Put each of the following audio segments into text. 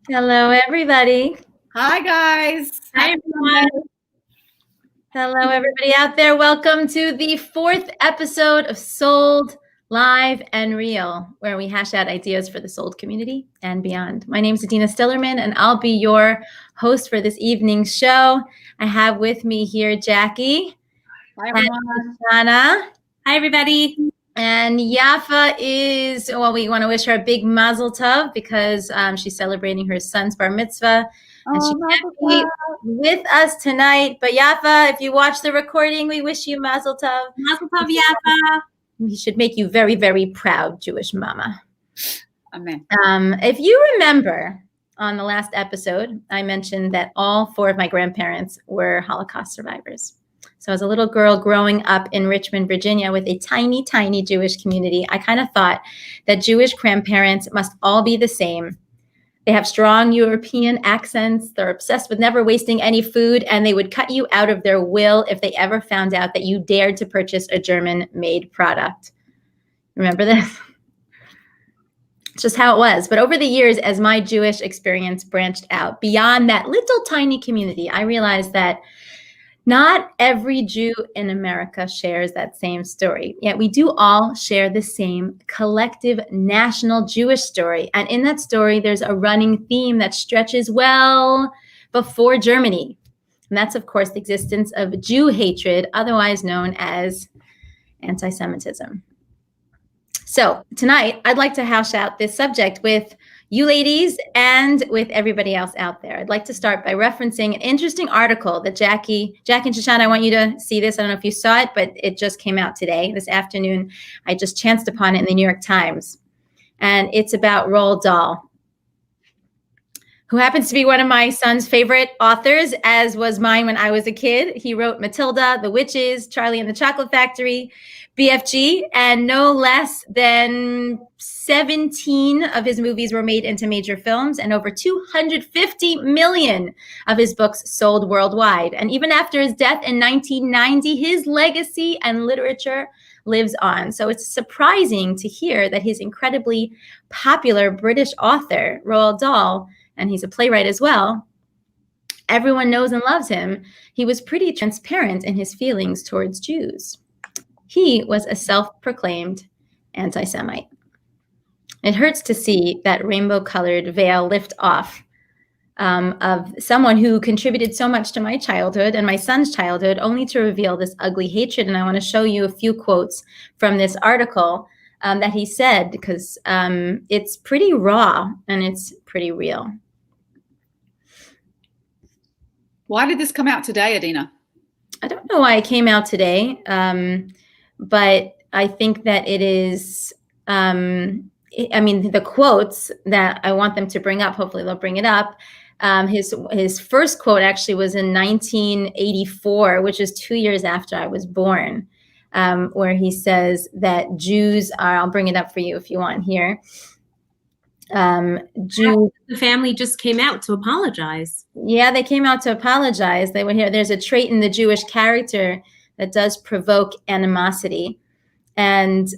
Hello, everybody. Hi, guys. Hi, everyone. Hello, everybody out there. Welcome to the 4th episode of Sold, Live, and Real, where we hash out ideas for the sold community and beyond. My name is Adina Stilerman, and I'll be your host for this evening's show. I have with me here Jackie. Hi, everyone. Shoshana. Hi, everybody. And Yafa we want to wish her a big mazel tov because she's celebrating her son's bar mitzvah. And she can't be with us tonight. But Yafa, if you watch the recording, we wish you mazel tov. Mazel tov, Yafa. We should make you very, very proud, Jewish mama. Amen. If you remember on the last episode, I mentioned that all 4 of my grandparents were Holocaust survivors. So as a little girl growing up in Richmond, Virginia, with a tiny, tiny Jewish community, I kind of thought that Jewish grandparents must all be the same. They have strong European accents. They're obsessed with never wasting any food, and they would cut you out of their will if they ever found out that you dared to purchase a German-made product. Remember this? It's just how it was. But over the years, as my Jewish experience branched out beyond that little tiny community, I realized that not every Jew in America shares that same story, yet we do all share the same collective national Jewish story. And in that story, there's a running theme that stretches well before Germany. And that's, of course, the existence of Jew hatred, otherwise known as antisemitism. So tonight, I'd like to hash out this subject with you ladies and with everybody else out there. I'd like to start by referencing an interesting article that Jackie and Shoshana, I want you to see this. I don't know if you saw it, but it just came out today, this afternoon. I just chanced upon it in the New York Times. And it's about Roald Dahl, who happens to be one of my son's favorite authors, as was mine when I was a kid. He wrote Matilda, The Witches, Charlie and the Chocolate Factory, BFG, and no less than 17 of his movies were made into major films, and over 250 million of his books sold worldwide. And even after his death in 1990, his legacy and literature lives on. So it's surprising to hear that his incredibly popular British author, Roald Dahl, and he's a playwright as well, everyone knows and loves him, he was pretty transparent in his feelings towards Jews. He was a self-proclaimed anti-Semite. It hurts to see that rainbow-colored veil lift off of someone who contributed so much to my childhood and my son's childhood, only to reveal this ugly hatred. And I want to show you a few quotes from this article that he said, because it's pretty raw and it's pretty real. Why did this come out today, Adina? I don't know why it came out today, but I think that it is, the quotes that I want them to bring up, hopefully they'll bring it up. His first quote actually was in 1984, which is 2 years after I was born, where he says that Jews are, I'll bring it up for you if you want here. The family just came out to apologize. Yeah, they came out to apologize. They were here. There's a trait in the Jewish character that does provoke animosity. And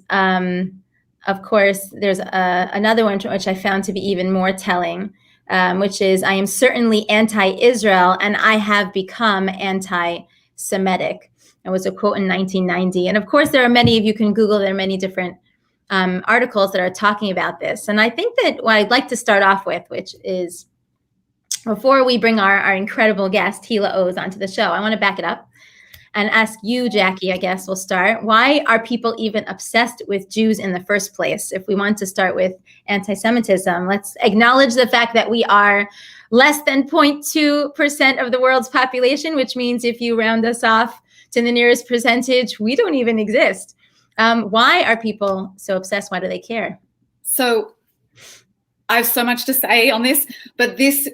of course, there's another one which I found to be even more telling, which is, I am certainly anti-Israel and I have become anti-Semitic. It was a quote in 1990. And of course, there are many, if you can Google, there are many different articles that are talking about this. And I think that what I'd like to start off with, which is, before we bring our incredible guest, Hila Oz, onto the show, I want to back it up and ask you, Jackie, I guess we'll start. Why are people even obsessed with Jews in the first place? If we want to start with anti-Semitism, let's acknowledge the fact that we are less than 0.2% of the world's population, which means if you round us off to the nearest percentage, we don't even exist. Why are people so obsessed? Why do they care? So I have so much to say on this, but this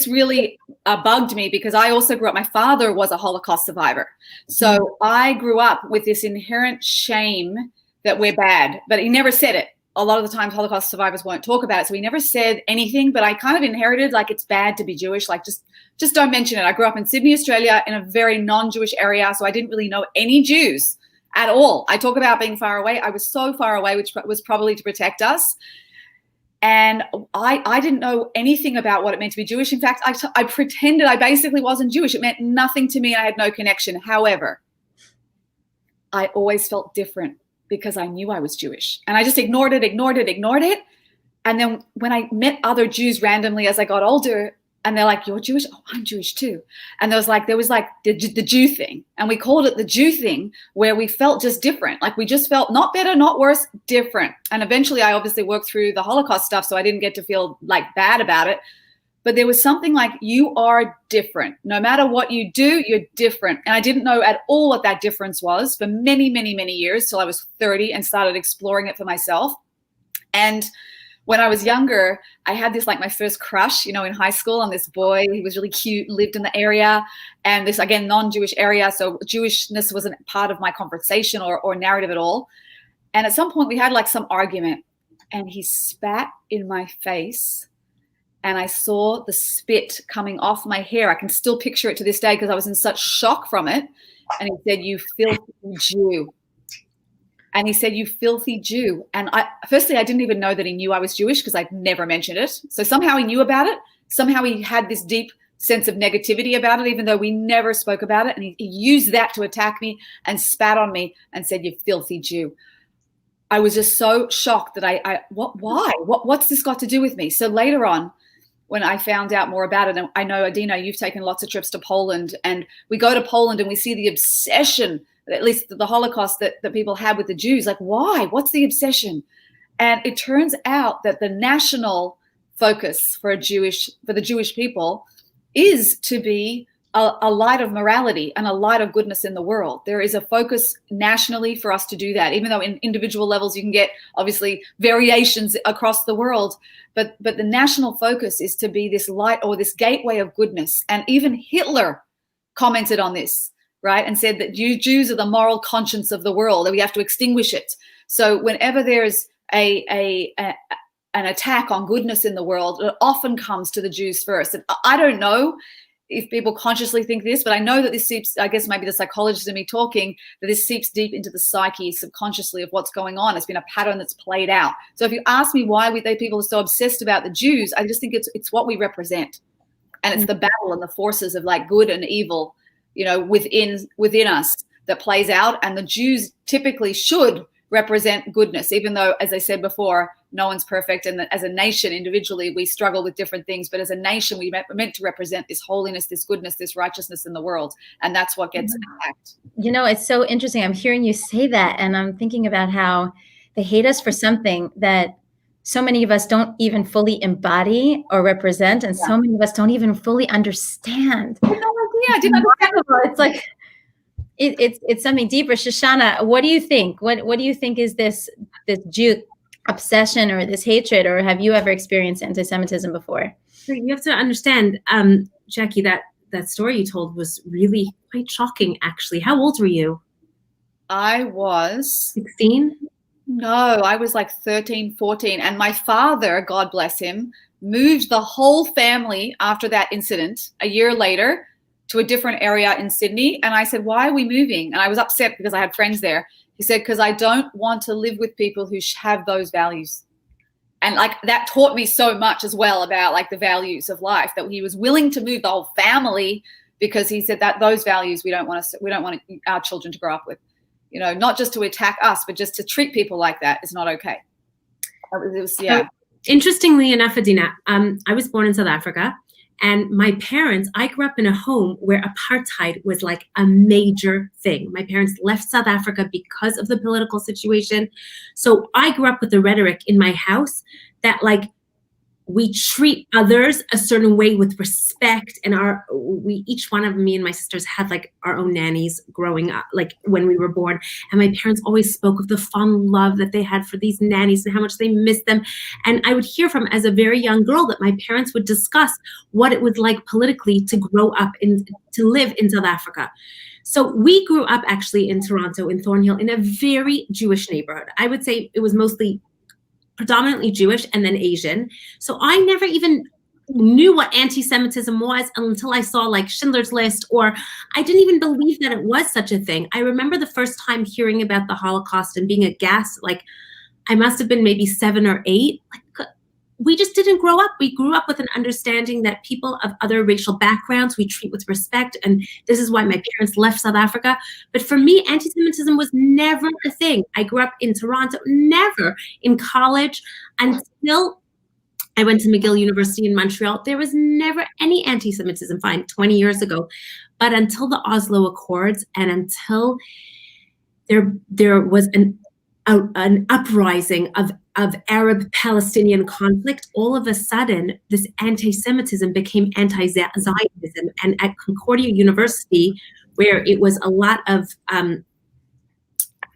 really bugged me because I also grew up, my father was a Holocaust survivor. So I grew up with this inherent shame that we're bad, but he never said it. A lot of the times Holocaust survivors won't talk about it. So he never said anything, but I kind of inherited, like, it's bad to be Jewish. Like, just don't mention it. I grew up in Sydney, Australia, in a very non-Jewish area. So I didn't really know any Jews at all. I talk about being far away. I was so far away, which was probably to protect us. And I didn't know anything about what it meant to be Jewish. In fact, I pretended I basically wasn't Jewish. It meant nothing to me. I had no connection. However, I always felt different because I knew I was Jewish. And I just ignored it. And then when I met other Jews randomly as I got older, and they're like, "You're Jewish?" "Oh, I'm Jewish too." And there was like the Jew thing. And we called it the Jew thing, where we felt just different. Like we just felt not better, not worse, different. And eventually I obviously worked through the Holocaust stuff, so I didn't get to feel like bad about it. But there was something like, you are different. No matter what you do, you're different. And I didn't know at all what that difference was for many, many, many years, till I was 30 and started exploring it for myself. And when I was younger, I had this, like, my first crush, in high school, on this boy. He was really cute, lived in the area, and this, again, non-Jewish area. So Jewishness wasn't part of my conversation or narrative at all. And at some point we had like some argument, and he spat in my face, and I saw the spit coming off my hair. I can still picture it to this day because I was in such shock from it. And he said, "You filthy Jew." And he said, "You filthy Jew." And firstly, I didn't even know that he knew I was Jewish because I'd never mentioned it. So somehow he knew about it. Somehow he had this deep sense of negativity about it, even though we never spoke about it. And he used that to attack me and spat on me and said, "You filthy Jew." I was just so shocked that why? What's this got to do with me? So later on, when I found out more about it, and I know, Adina, you've taken lots of trips to Poland, and we go to Poland and we see the obsession, at least the Holocaust that people had with the Jews. Like, why? What's the obsession? And it turns out that the national focus for the Jewish people is to be a light of morality and a light of goodness in the world. There is a focus nationally for us to do that, even though in individual levels you can get obviously variations across the world. But the national focus is to be this light or this gateway of goodness. And even Hitler commented on this, right? And said that Jews are the moral conscience of the world, that we have to extinguish it. So whenever there's an attack on goodness in the world, it often comes to the Jews first. And I don't know if people consciously think this, but I know that this seeps, I guess maybe the psychologist in me talking, that this seeps deep into the psyche subconsciously of what's going on. It's been a pattern that's played out. So if you ask me why people are so obsessed about the Jews, I just think it's what we represent. And it's the battle and the forces of like good and evil, within us that plays out. And the Jews typically should represent goodness, even though, as I said before, no one's perfect. And as a nation, individually, we struggle with different things. But as a nation, we're meant to represent this holiness, this goodness, this righteousness in the world. And that's what gets attacked. It's so interesting. I'm hearing you say that, and I'm thinking about how they hate us for something that so many of us don't even fully embody or represent. And so many of us don't even fully understand. I had no idea. I didn't understand. It's like, it's something deeper. Shoshana, what do you think? What do you think is this Jew obsession or this hatred, or have you ever experienced anti-Semitism before? You have to understand, Jackie, that story you told was really quite shocking, actually. How old were you? I was 16? No, I was like 13, 14. And my father, God bless him, moved the whole family after that incident a year later to a different area in Sydney. And I said, "Why are we moving?" And I was upset because I had friends there. He said, "Because I don't want to live with people who have those values." And like that taught me so much as well about like the values of life, that he was willing to move the whole family because he said that those values we don't want our children to grow up with. Not just to attack us, but just to treat people like that is not okay. It was. Interestingly enough, Adina, I was born in South Africa. And my parents, I grew up in a home where apartheid was like a major thing. My parents left South Africa because of the political situation. So I grew up with the rhetoric in my house that like we treat others a certain way with respect. And each one of me and my sisters had like our own nannies growing up, like when we were born. And my parents always spoke of the fond love that they had for these nannies and how much they missed them. And I would hear from, as a very young girl, that my parents would discuss what it was like politically to grow up to live in South Africa. So we grew up actually in Toronto, in Thornhill, in a very Jewish neighborhood. I would say it was mostly predominantly Jewish and then Asian. So I never even knew what anti-Semitism was until I saw like Schindler's List, or I didn't even believe that it was such a thing. I remember the first time hearing about the Holocaust and being aghast, like I must have been maybe 7 or 8. Like, we just didn't grow up. We grew up with an understanding that people of other racial backgrounds we treat with respect. And this is why my parents left South Africa. But for me, anti-Semitism was never a thing. I grew up in Toronto, never in college until I went to McGill University in Montreal. There was never any anti-Semitism, fine, 20 years ago. But until the Oslo Accords and until there was an uprising of Arab-Palestinian conflict, all of a sudden, this anti-Semitism became anti-Zionism. And at Concordia University, where it was a lot of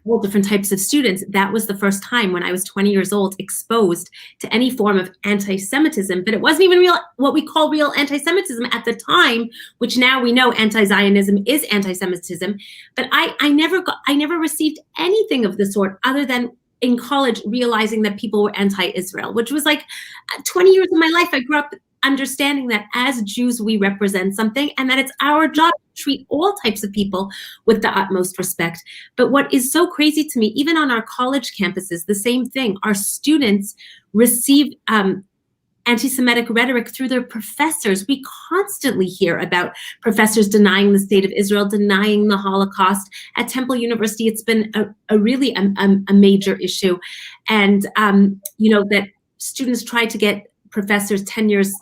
all different types of students, that was the first time when I was 20 years old exposed to any form of anti-Semitism. But it wasn't even real, what we call real anti-Semitism at the time, which now we know anti-Zionism is anti-Semitism. But I never received anything of the sort other than in college realizing that people were anti-Israel, which was like 20 years of my life. I grew up understanding that as Jews, we represent something and that it's our job to treat all types of people with the utmost respect. But what is so crazy to me, even on our college campuses, the same thing, our students receive anti-Semitic rhetoric through their professors. We constantly hear about professors denying the state of Israel, denying the Holocaust. At Temple University, it's been a really major issue. And, that students try to get professors' tenures,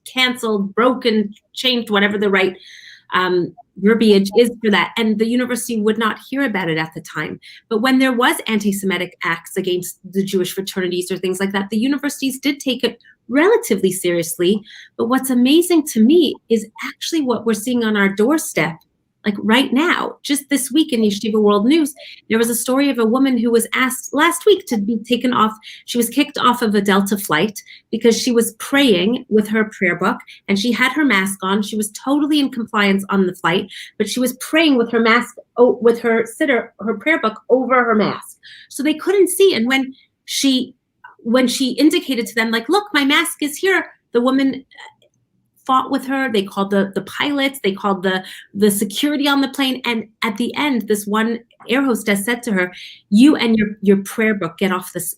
canceled, broken, changed, whatever the right verbiage is for that. And the university would not hear about it at the time. But when there was anti-Semitic acts against the Jewish fraternities or things like that, the universities did take it relatively seriously. But what's amazing to me is actually what we're seeing on our doorstep. Like right now, just this week in Yeshiva World News, there was a story of a woman who was asked last week to be taken off. She was kicked off of a Delta flight because she was praying with her prayer book and she had her mask on. She was totally in compliance on the flight, but she was praying with her mask, with her prayer book over her mask. So they couldn't see. And when she indicated to them, like, look, my mask is here, the woman fought with her. They called the pilots, they called the security on the plane. And at the end, this one air hostess said to her, you and your prayer book, get off this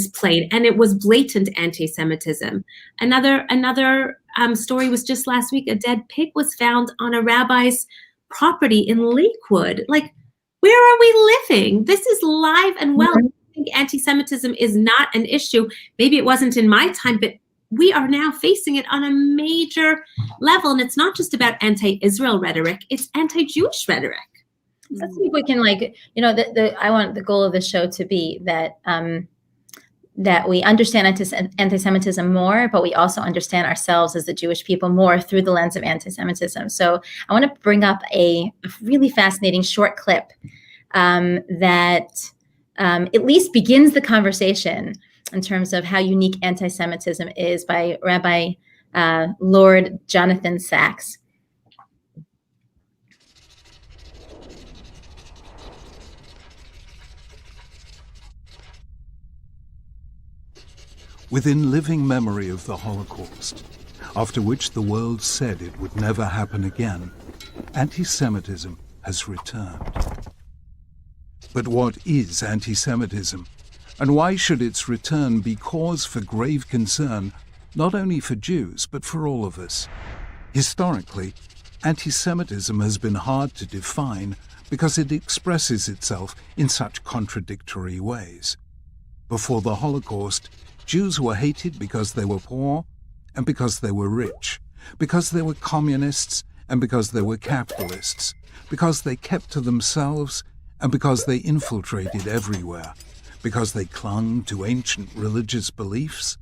plane. And it was blatant anti-Semitism. Another story was just last week. A dead pig was found on a rabbi's property in Lakewood. Like, where are we living? This is live and well. I think anti-Semitism is not an issue. Maybe it wasn't in my time, but we are now facing it on a major level. And it's not just about anti-Israel rhetoric, it's anti-Jewish rhetoric. I think we can I want the goal of the show to be that that we understand anti-Semitism more, but we also understand ourselves as the Jewish people more through the lens of anti-Semitism. So I want to bring up a really fascinating short clip that at least begins the conversation in terms of how unique anti-Semitism is, by Rabbi Lord Jonathan Sacks. Within living memory of the Holocaust, after which the world said it would never happen again, anti-Semitism has returned. But what is anti-Semitism? And why should its return be cause for grave concern, not only for Jews, but for all of us? Historically, anti-Semitism has been hard to define because it expresses itself in such contradictory ways. Before the Holocaust, Jews were hated because they were poor and because they were rich, because they were communists and because they were capitalists, because they kept to themselves and because they infiltrated everywhere, because they clung to ancient religious beliefs,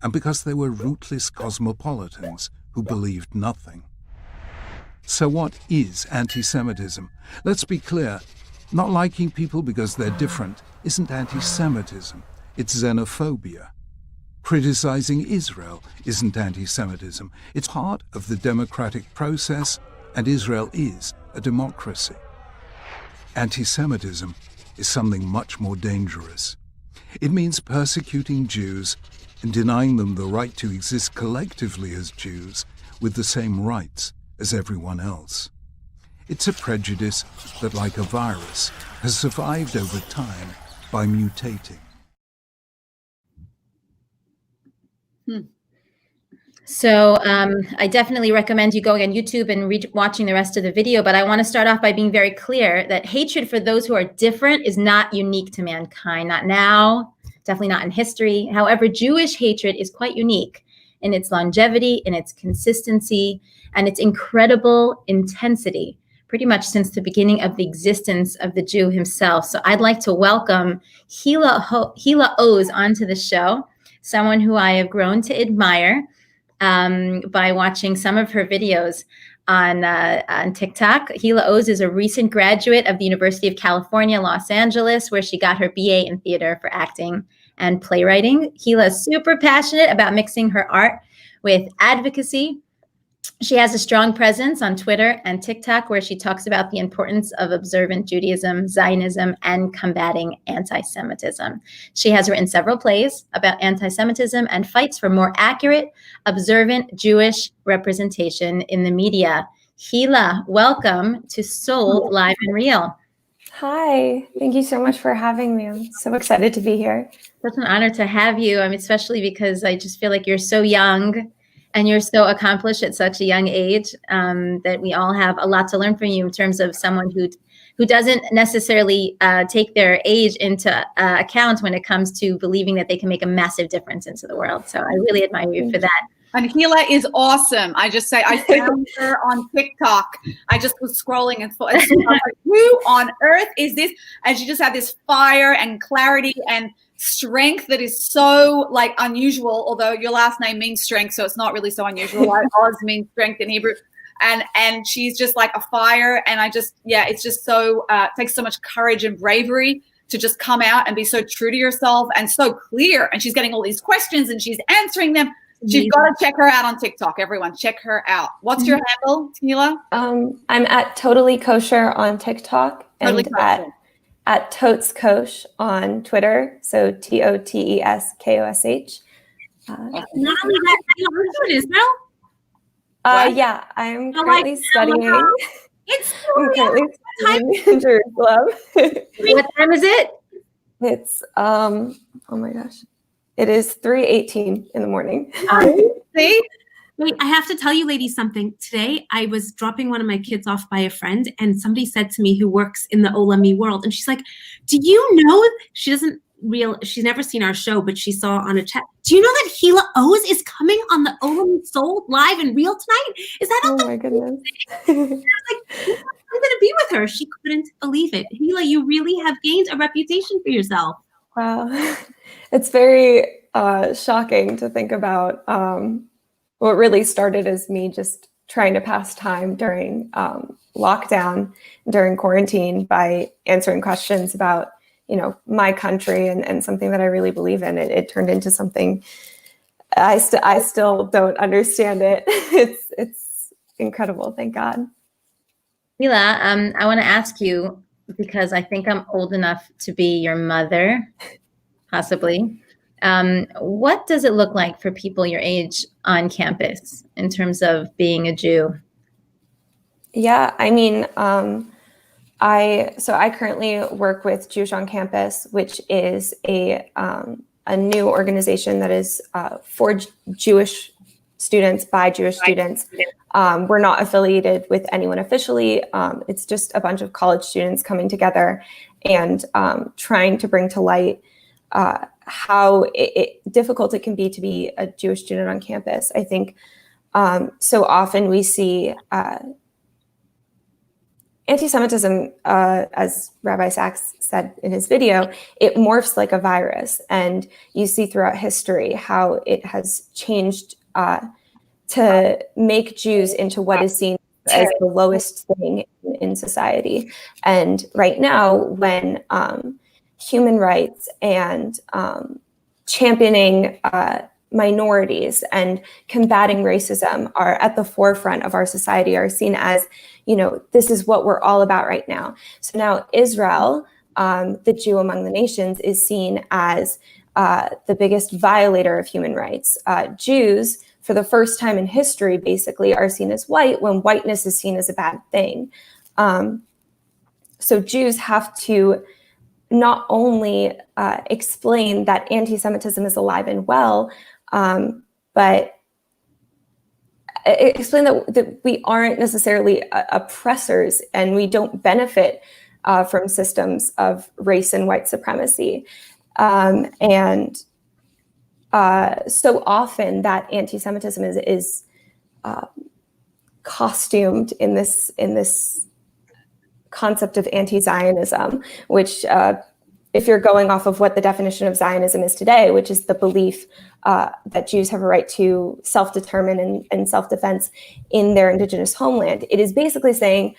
and because they were rootless cosmopolitans who believed nothing. So what is anti-Semitism? Let's be clear, not liking people because they're different isn't anti-Semitism, it's xenophobia. Criticizing Israel isn't anti-Semitism, it's part of the democratic process, and Israel is a democracy. Anti-Semitism is something much more dangerous. It means persecuting Jews and denying them the right to exist collectively as Jews with the same rights as everyone else. It's a prejudice that, like a virus, has survived over time by mutating. So I definitely recommend you going on YouTube and watching the rest of the video. But I want to start off by being very clear that hatred for those who are different is not unique to mankind. Not now, definitely not in history. However, Jewish hatred is quite unique in its longevity, in its consistency, and its incredible intensity, pretty much since the beginning of the existence of the Jew himself. So I'd like to welcome Hila Oz onto the show, someone who I have grown to admire by watching some of her videos on TikTok. Hila Oz is a recent graduate of the University of California, Los Angeles, where she got her BA in theater for acting and playwriting. Hila is super passionate about mixing her art with advocacy. She has a strong presence on Twitter and TikTok where she talks about the importance of observant Judaism, Zionism, and combating anti-Semitism. She has written several plays about anti-Semitism and fights for more accurate, observant Jewish representation in the media. Hila, welcome to Sold Live and Real. Hi, thank you so much for having me. I'm so excited to be here. Such an honor to have you. I mean, especially because I just feel like you're so young and you're so accomplished at such a young age, that we all have a lot to learn from you in terms of someone who doesn't necessarily take their age into account when it comes to believing that they can make a massive difference into the world. So I really admire you for that. And Hila is awesome. I just say, I found her on TikTok. I just was scrolling and I was like, who on earth is this? And she just had this fire and clarity and strength that is so like unusual, although your last name means strength, so it's not really so unusual. Like Oz means strength in Hebrew. And she's just like a fire. And it's just so, takes so much courage and bravery to just come out and be so true to yourself and so clear. And she's getting all these questions and she's answering them. You've got to check her out on TikTok. Everyone, check her out. What's your handle, Hila? I'm at Totally Kosher on TikTok and at Totes Kosh on Twitter. So TOTESKOSH. Not only that, you also in Israel? Yeah, I'm currently studying. It's I'm currently studying in Jerusalem. What time is it? It's oh my gosh. It is 3:18 in the morning. See? Wait, I have to tell you ladies something. Today, I was dropping one of my kids off by a friend, and somebody said to me who works in the Olami world, and she's like, do you know, she's never seen our show, but she saw on a chat, do you know that Hila Oz is coming on the Olami Soul Live and Real tonight? Is that Oh my goodness. I was like, I'm going to be with her. She couldn't believe it. Hila, you really have gained a reputation for yourself. Wow. It's very shocking to think about. What really started as me just trying to pass time during lockdown, during quarantine, by answering questions about, my country and something that I really believe in. It turned into something I still don't understand it. It's incredible. Thank God. Hila, I want to ask you, because I think I'm old enough to be your mother, possibly. What does it look like for people your age on campus in terms of being a Jew? Yeah, I mean, I currently work with Jewish on Campus, which is a new organization that is for Jewish students by Jewish students. We're not affiliated with anyone officially. It's just a bunch of college students coming together and trying to bring to light how difficult it can be to be a Jewish student on campus. I think so often we see anti-Semitism, as Rabbi Sachs said in his video, it morphs like a virus. And you see throughout history how it has changed to make Jews into what is seen as the lowest thing in society. And right now, when human rights and championing minorities and combating racism are at the forefront of our society, are seen as, this is what we're all about right now. So now Israel, the Jew among the nations, is seen as the biggest violator of human rights. Jews, for the first time in history, basically are seen as white when whiteness is seen as a bad thing. So Jews have to not only explain that anti-Semitism is alive and well, but explain that we aren't necessarily oppressors, and we don't benefit from systems of race and white supremacy. And so often that anti-Semitism is costumed in this concept of anti-Zionism, which if you're going off of what the definition of Zionism is today, which is the belief that Jews have a right to self-determine and self-defense in their indigenous homeland, it is basically saying,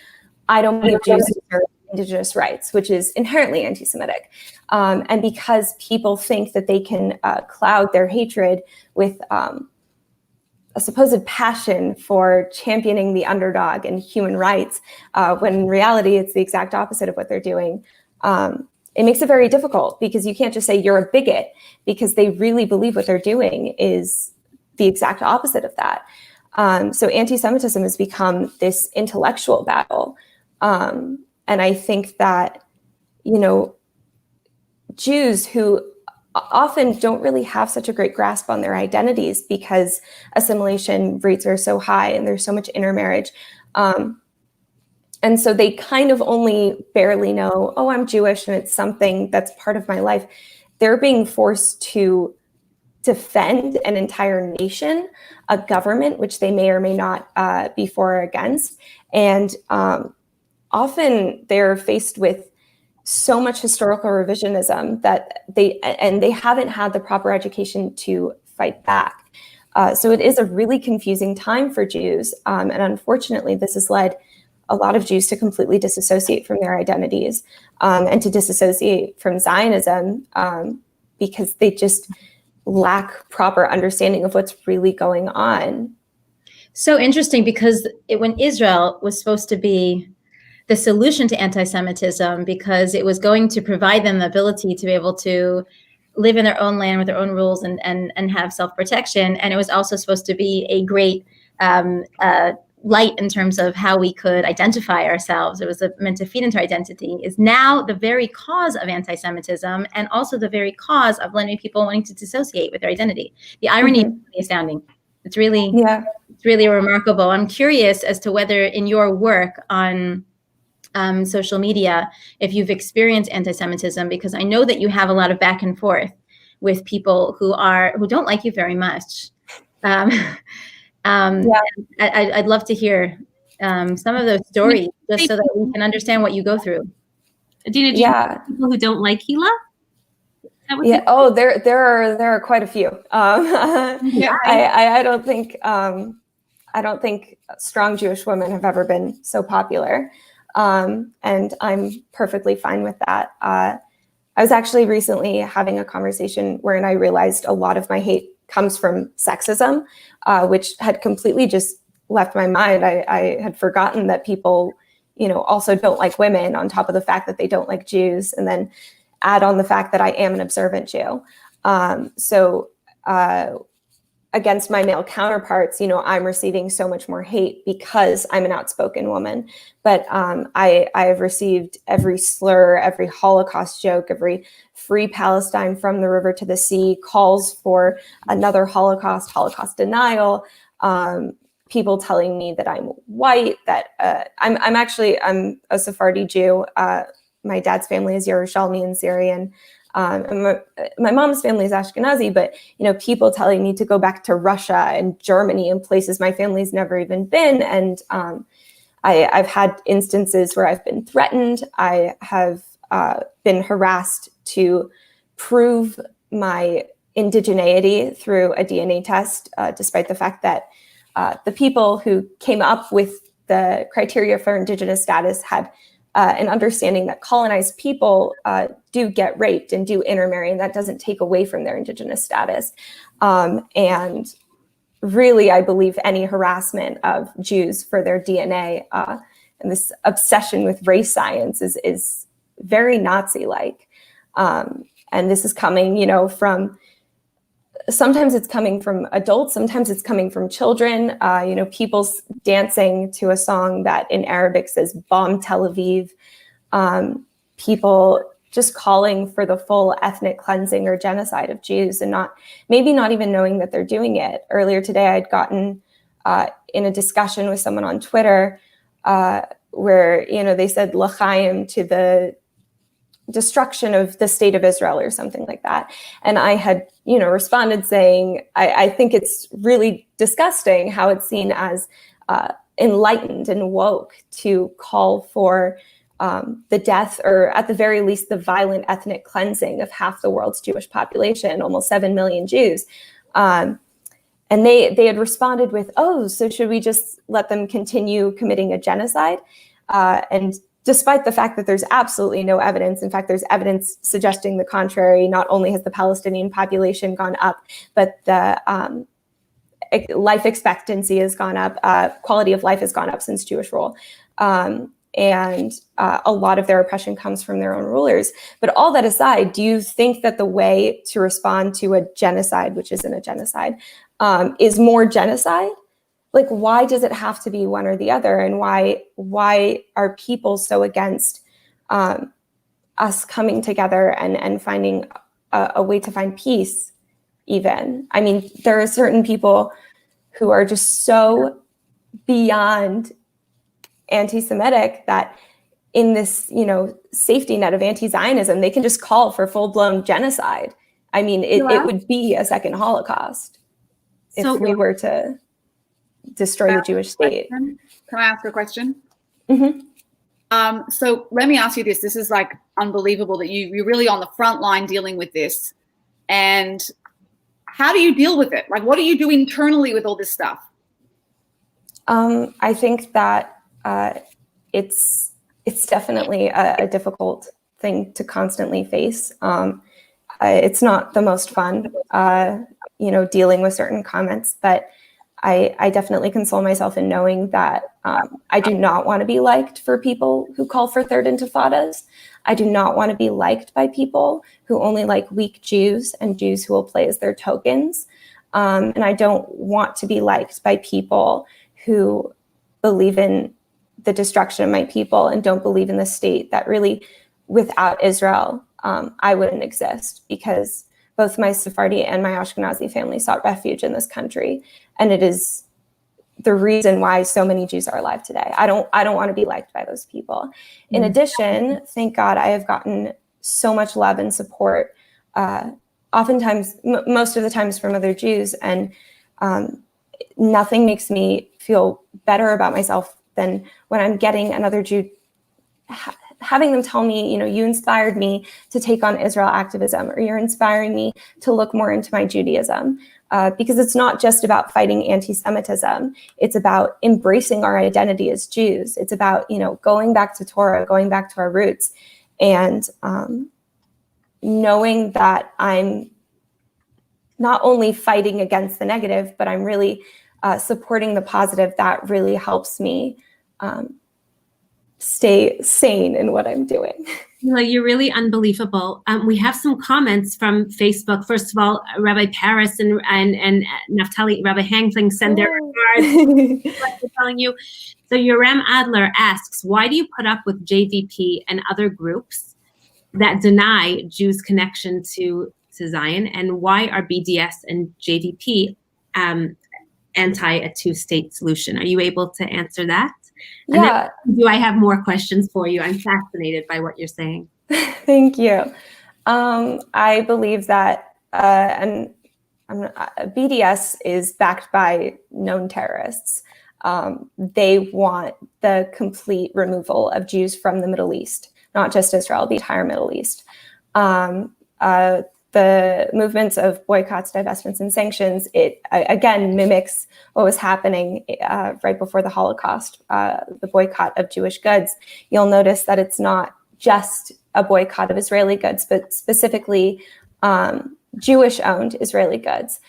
I don't believe Jews deserve indigenous rights, which is inherently anti-Semitic. And because people think that they can cloud their hatred with a supposed passion for championing the underdog and human rights, when in reality it's the exact opposite of what they're doing, it makes it very difficult, because you can't just say you're a bigot, because they really believe what they're doing is the exact opposite of that. So anti-Semitism has become this intellectual battle. And I think that, Jews who often don't really have such a great grasp on their identities because assimilation rates are so high and there's so much intermarriage. And so they kind of only barely know, oh, I'm Jewish and it's something that's part of my life. They're being forced to defend an entire nation, a government, which they may or may not be for or against. And often they're faced with so much historical revisionism that they haven't had the proper education to fight back. So it is a really confusing time for Jews. And unfortunately, this has led a lot of Jews to completely disassociate from their identities and to disassociate from Zionism because they just lack proper understanding of what's really going on. So interesting, because when Israel was supposed to be the solution to anti-Semitism, because it was going to provide them the ability to be able to live in their own land with their own rules and have self-protection. And it was also supposed to be a great light in terms of how we could identify ourselves. It was meant to feed into our identity, is now the very cause of anti-Semitism and also the very cause of many people wanting to dissociate with their identity. The irony is really astounding. It's really remarkable. I'm curious as to whether in your work on social media, if you've experienced anti-Semitism, because I know that you have a lot of back and forth with people who don't like you very much. I'd love to hear some of those stories, just so that we can understand what you go through. Adina, do you know people who don't like Hila? Yeah. Oh, there are quite a few. I don't think strong Jewish women have ever been so popular. And I'm perfectly fine with that. I was actually recently having a conversation wherein I realized a lot of my hate comes from sexism, which had completely just left my mind. I had forgotten that people, also don't like women, on top of the fact that they don't like Jews, and then add on the fact that I am an observant Jew. So against my male counterparts, I'm receiving so much more hate because I'm an outspoken woman. But I have received every slur, every Holocaust joke, every free Palestine from the river to the sea, calls for another Holocaust denial, people telling me that I'm white, that I'm a Sephardi Jew. My dad's family is Yerushalmi and Syrian. And my mom's family is Ashkenazi, but people telling me to go back to Russia and Germany and places my family's never even been. And I've had instances where I've been threatened. I have been harassed to prove my indigeneity through a DNA test, despite the fact that the people who came up with the criteria for indigenous status had an understanding that colonized people do get raped and do intermarry, and that doesn't take away from their indigenous status. And really, I believe any harassment of Jews for their DNA and this obsession with race science is very Nazi-like. And this is coming, from, sometimes it's coming from adults, sometimes it's coming from children, people dancing to a song that in Arabic says Bomb Tel Aviv, people just calling for the full ethnic cleansing or genocide of Jews, and maybe not even knowing that they're doing it. Earlier today, I'd gotten in a discussion with someone on Twitter where, they said l'chaim to the destruction of the state of Israel or something like that. And I had, responded saying, I think it's really disgusting how it's seen as enlightened and woke to call for the death, or at the very least, the violent ethnic cleansing of half the world's Jewish population, almost 7 million Jews. And they had responded with, oh, so should we just let them continue committing a genocide? And despite the fact that there's absolutely no evidence, in fact, there's evidence suggesting the contrary. Not only has the Palestinian population gone up, but the life expectancy has gone up, quality of life has gone up since Jewish rule. And a lot of their oppression comes from their own rulers. But all that aside, do you think that the way to respond to a genocide, which isn't a genocide, is more genocide? Like, why does it have to be one or the other? And why are people so against us coming together and finding a way to find peace even? I mean, there are certain people who are just so beyond anti-Semitic that in this, safety net of anti-Zionism, they can just call for full-blown genocide. I mean, it would be a second Holocaust if we were to destroy the Jewish state. Can I ask a question? Mm-hmm. So let me ask you this. This is like unbelievable that you're really on the front line dealing with this. And how do you deal with it? Like, what do you do internally with all this stuff? I think that it's definitely a difficult thing to constantly face. It's not the most fun, dealing with certain comments, but I definitely console myself in knowing that I do not want to be liked for people who call for third intifadas. I do not want to be liked by people who only like weak Jews and Jews who will play as their tokens. And I don't want to be liked by people who believe in the destruction of my people and don't believe in the state that really, without Israel, I wouldn't exist, because both my Sephardi and my Ashkenazi family sought refuge in this country. And it is the reason why so many Jews are alive today. I don't want to be liked by those people. In addition, thank God I have gotten so much love and support, oftentimes, most of the times from other Jews. And nothing makes me feel better about myself than when I'm getting another Jew, having them tell me, you inspired me to take on Israel activism, or you're inspiring me to look more into my Judaism. Because it's not just about fighting anti-Semitism. It's about embracing our identity as Jews. It's about, going back to Torah, going back to our roots, and knowing that I'm not only fighting against the negative, but I'm really supporting the positive. That really helps me stay sane in what I'm doing. You're really unbelievable. We have some comments from Facebook. First of all, Rabbi Paris and Naftali, Rabbi Hangling send their regards. They're telling you. So Yoram Adler asks, why do you put up with JVP and other groups that deny Jews' connection to Zion? And why are BDS and JVP anti a two-state solution? Are you able to answer that? Yeah. Do I have more questions for you? I'm fascinated by what you're saying. Thank you. I believe that BDS is backed by known terrorists. They want the complete removal of Jews from the Middle East, not just Israel, the entire Middle East. The movements of boycotts, divestments, and sanctions, it again mimics what was happening right before the Holocaust, the boycott of Jewish goods. You'll notice that it's not just a boycott of Israeli goods, but specifically Jewish-owned Israeli goods.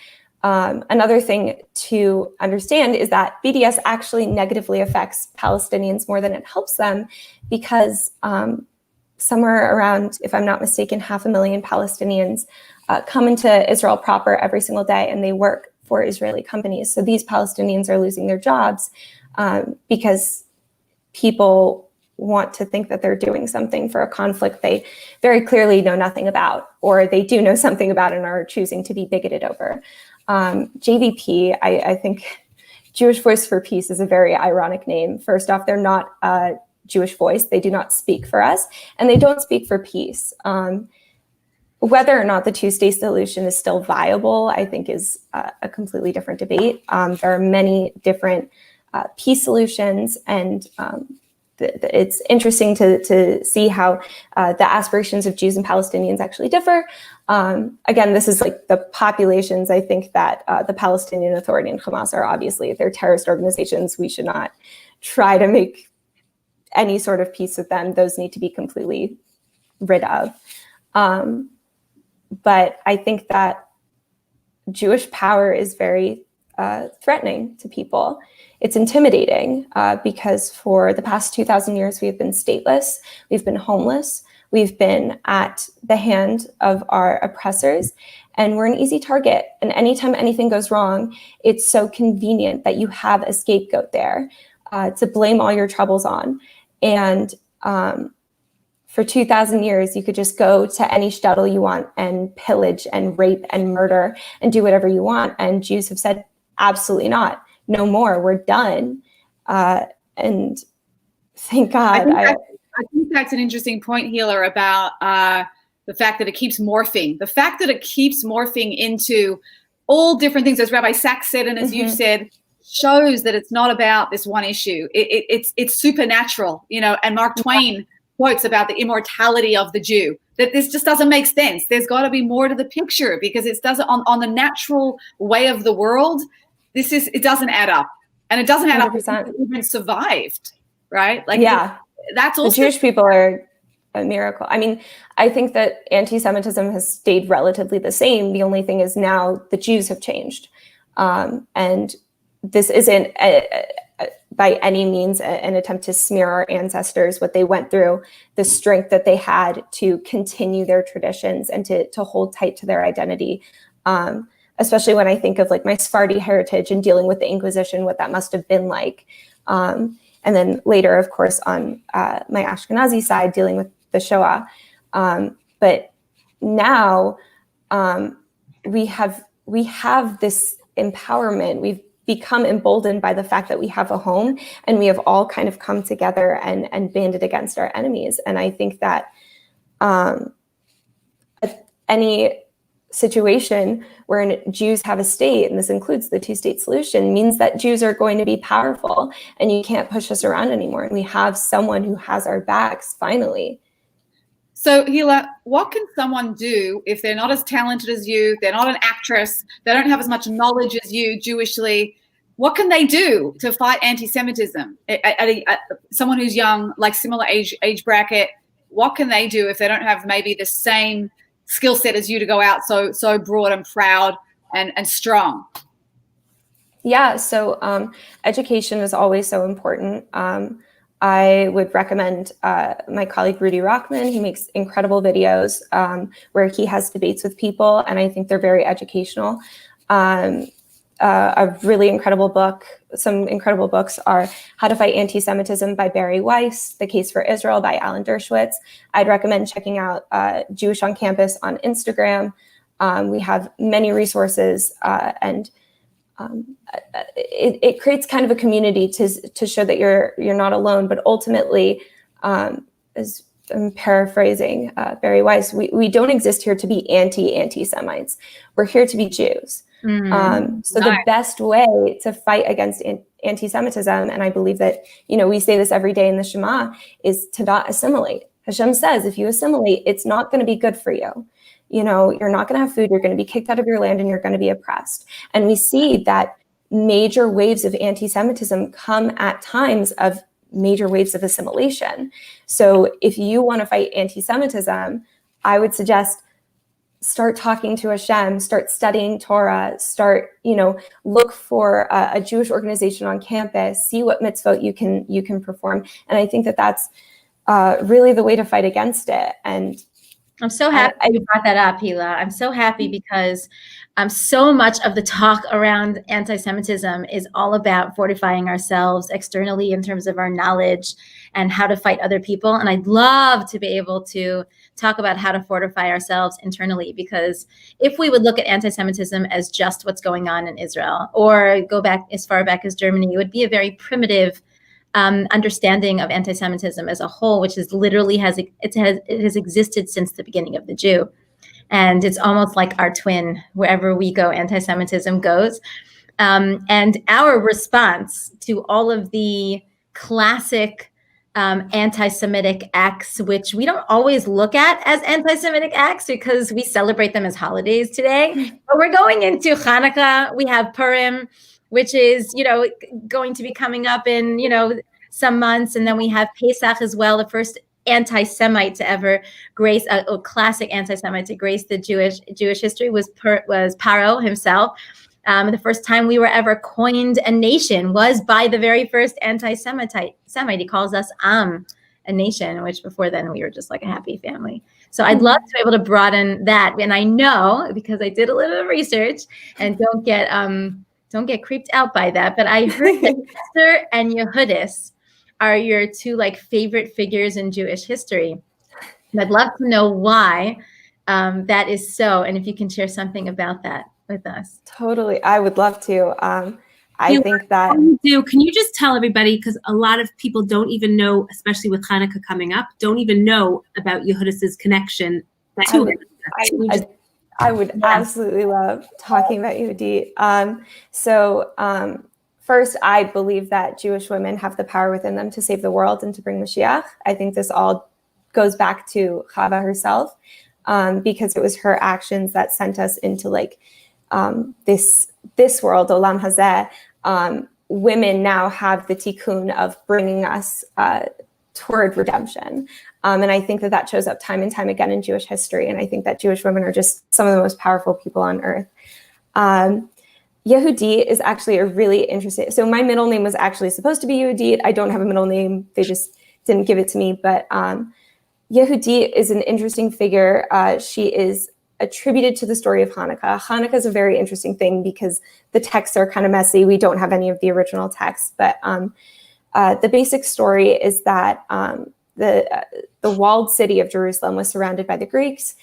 Another thing to understand is that BDS actually negatively affects Palestinians more than it helps them, because somewhere around, if I'm not mistaken, 500,000 Palestinians come into Israel proper every single day, and they work for Israeli companies. So these Palestinians are losing their jobs because people want to think that they're doing something for a conflict they very clearly know nothing about, or they do know something about and are choosing to be bigoted over. JVP, I think Jewish Voice for Peace is a very ironic name. First off, they're not a Jewish voice. They do not speak for us, and they don't speak for peace. Whether or not the two-state solution is still viable, I think is a completely different debate. There are many different peace solutions, and it's interesting to see how the aspirations of Jews and Palestinians actually differ. Again, this is like the populations. I think that the Palestinian Authority and Hamas are obviously, they're terrorist organizations. We should not try to make any sort of peace with them. Those need to be completely rid of. But I think that Jewish power is very threatening to people. It's intimidating because for the past 2,000 years, we've been stateless, we've been homeless, we've been at the hand of our oppressors, and we're an easy target. And anytime anything goes wrong, it's so convenient that you have a scapegoat there to blame all your troubles on. And for 2,000 years, you could just go to any shtetl you want and pillage and rape and murder and do whatever you want. And Jews have said, absolutely not. No more. We're done. And thank God. I think that's an interesting point, Healer, about the fact that it keeps morphing. The fact that it keeps morphing into all different things, as Rabbi Sachs said, and as you said, shows that it's not about this one issue. It's supernatural, you know. And Mark Twain quotes about the immortality of the Jew, that this just doesn't make sense. There's got to be more to the picture, because it doesn't on the natural way of the world. It doesn't add up, and it doesn't add 100%. Up. If even survived, right? Like, yeah, that's also the Jewish people are a miracle. I mean, I think that anti-Semitism has stayed relatively the same. The only thing is now the Jews have changed, and this isn't by any means an attempt to smear our ancestors, what they went through, the strength that they had to continue their traditions and to hold tight to their identity. Especially when I think of like my Sephardi heritage and dealing with the Inquisition, what that must have been like. And then later, of course, on my Ashkenazi side, dealing with the Shoah. But now we have this empowerment. We've become emboldened by the fact that we have a home, and we have all kind of come together and banded against our enemies. And I think that any situation where Jews have a state, and this includes the two-state solution, means that Jews are going to be powerful, and you can't push us around anymore. And we have someone who has our backs, finally. So, Hila, what can someone do if they're not as talented as you, they're not an actress, they don't have as much knowledge as you Jewishly? What can they do to fight anti-Semitism? Someone who's young, like similar age bracket, what can they do if they don't have maybe the same skill set as you to go out so broad and proud and strong? Yeah, so education is always so important. I would recommend my colleague Rudy Rockman. He makes incredible videos where he has debates with people, and I think they're very educational. A really incredible book, some incredible books are How to Fight Anti-Semitism by Barry Weiss, The Case for Israel by Alan Dershowitz. I'd recommend checking out Jewish on Campus on Instagram. We have many resources, and it creates kind of a community to show that you're not alone. But ultimately, as I'm paraphrasing Barry Weiss, we don't exist here to be anti-Semites. We're here to be Jews. So the best way to fight against anti-Semitism, and I believe that, we say this every day in the Shema, is to not assimilate. Hashem says, if you assimilate, it's not going to be good for you. You're not going to have food, you're going to be kicked out of your land, and you're going to be oppressed. And we see that major waves of anti-Semitism come at times of major waves of assimilation. So if you want to fight anti-Semitism, I would suggest start talking to Hashem, start studying Torah, look for a Jewish organization on campus, see what mitzvot you can perform. And I think that that's really the way to fight against it. And I'm so happy you brought that up, Hila. I'm so happy because so much of the talk around anti-Semitism is all about fortifying ourselves externally in terms of our knowledge and how to fight other people. And I'd love to be able to talk about how to fortify ourselves internally, because if we would look at anti-Semitism as just what's going on in Israel or go back as far back as Germany, it would be a very primitive understanding of anti-Semitism as a whole, which is literally has existed since the beginning of the Jew. And it's almost like our twin. Wherever we go, anti-Semitism goes. And our response to all of the classic anti-Semitic acts, which we don't always look at as anti-Semitic acts because we celebrate them as holidays today. But we're going into Hanukkah. We have Purim, which is, going to be coming up in, some months. And then we have Pesach as well, the first anti-Semite to ever grace a classic anti-Semite to grace the Jewish history was Paro himself. The first time we were ever coined a nation was by the very first anti-Semite. He calls us a nation, which before then we were just like a happy family. So I'd love to be able to broaden that. And I know, because I did a little research, and don't get creeped out by that, but I heard that Esther and Yehudis are your two favorite figures in Jewish history. And I'd love to know why that is so, and if you can share something about that with us. Totally, I would love to. I think that can you just tell everybody, because a lot of people don't even know, especially with Hanukkah coming up, don't even know about Yehudis' connection to it. I would absolutely love talking about Yehudi. First, I believe that Jewish women have the power within them to save the world and to bring Mashiach. I think this all goes back to Chava herself, because it was her actions that sent us into this world, Olam Hazeh. Women now have the tikkun of bringing us toward redemption. And I think that shows up time and time again in Jewish history. And I think that Jewish women are just some of the most powerful people on earth. Yehudi is actually a really interesting. So my middle name was actually supposed to be Yehudi. I don't have a middle name. They just didn't give it to me. But Yehudi is an interesting figure. She is attributed to the story of Hanukkah. Hanukkah is a very interesting thing because the texts are kind of messy. We don't have any of the original texts. But the basic story is that the walled city of Jerusalem was surrounded by the Greeks.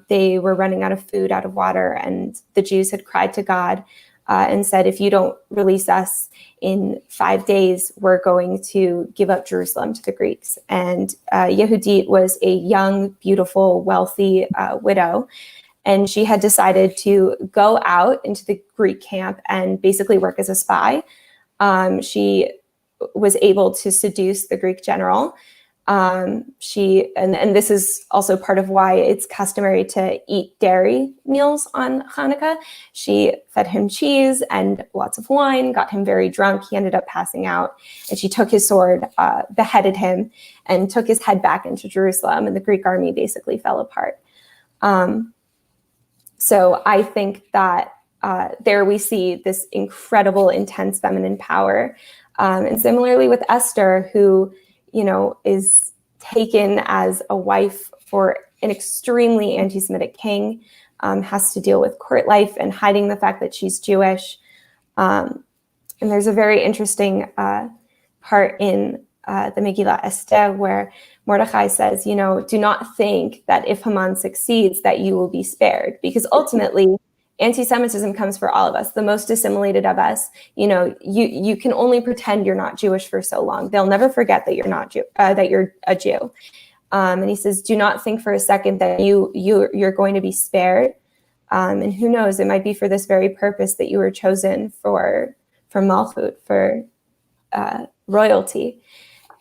They were running out of food, out of water, and the Jews had cried to God and said, if you don't release us in 5 days, we're going to give up Jerusalem to the Greeks. And Yehudit was a young, beautiful, wealthy widow, and she had decided to go out into the Greek camp and basically work as a spy. She was able to seduce the Greek general. And this is also part of why it's customary to eat dairy meals on Hanukkah. She fed him cheese and lots of wine, got him very drunk. He ended up passing out, and she took his sword, beheaded him, and took his head back into Jerusalem, and the Greek army basically fell apart. So I think that there we see this incredible, intense feminine power. And similarly with Esther, who is taken as a wife for an extremely anti-Semitic king, has to deal with court life and hiding the fact that she's Jewish. And there's a very interesting part in the Megillah Esther where Mordechai says, do not think that if Haman succeeds that you will be spared, because ultimately anti-Semitism comes for all of us, the most assimilated of us. You can only pretend you're not Jewish for so long. They'll never forget that you're not that you're a Jew. And he says, do not think for a second that you're going to be spared. And who knows, it might be for this very purpose that you were chosen for Malchut, for royalty.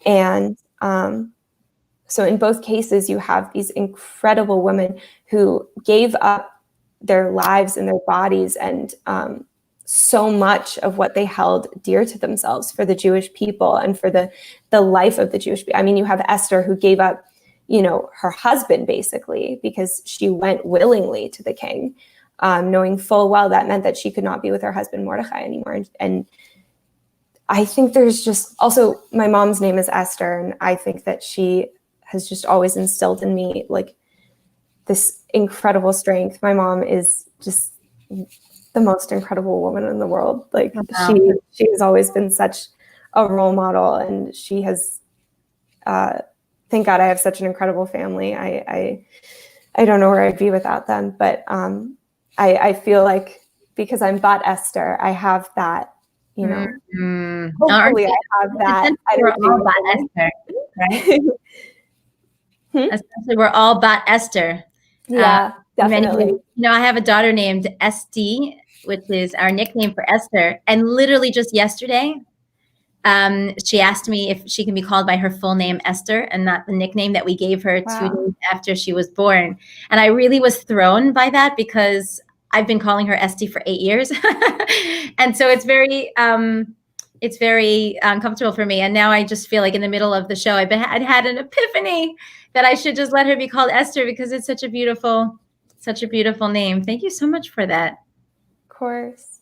And so in both cases, you have these incredible women who gave up their lives and their bodies and so much of what they held dear to themselves for the Jewish people and for the life of the Jewish people. I mean, you have Esther, who gave up, her husband basically because she went willingly to the king, knowing full well that meant that she could not be with her husband Mordechai anymore. And I think there's just also, my mom's name is Esther, and I think that she has just always instilled in me this incredible strength. My mom is just the most incredible woman in the world. Like Wow. she has always been such a role model, and she has, thank God I have such an incredible family. I don't know where I'd be without them, but I feel like because I'm Bat Esther, I have that, you know, hopefully I have that. We're all Bat Esther, right? Essentially, we're all Bat Esther. Yeah, definitely. You know, I have a daughter named Esti, which is our nickname for Esther. And literally just yesterday, she asked me if she can be called by her full name, Esther, and not the nickname that we gave her 2 days after she was born. And I really was thrown by that because I've been calling her Esti for 8 years. And so it's very uncomfortable for me. And now I just feel like in the middle of the show, I'd had an epiphany that I should just let her be called Esther because it's such a beautiful name. Thank you so much for that. Of course.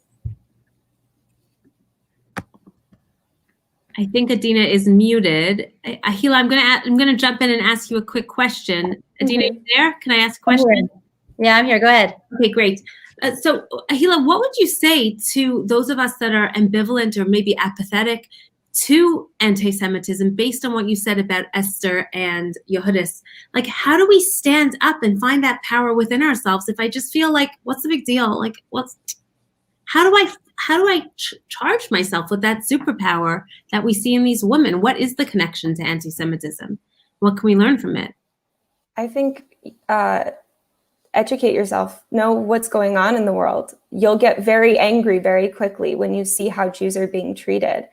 I think Adina is muted. Ahila, I'm gonna jump in and ask you a quick question. Adina, you there? Can I ask a question? Yeah, I'm here. Go ahead. Okay, great. So Ahila, what would you say to those of us that are ambivalent or maybe apathetic to anti-Semitism based on what you said about Esther and Yehudis? Like, how do we stand up and find that power within ourselves? If I just feel like, what's the big deal? Like, how do I charge myself with that superpower that we see in these women? What is the connection to anti-Semitism? What can we learn from it? I think educate yourself, know what's going on in the world. You'll get very angry very quickly when you see how Jews are being treated.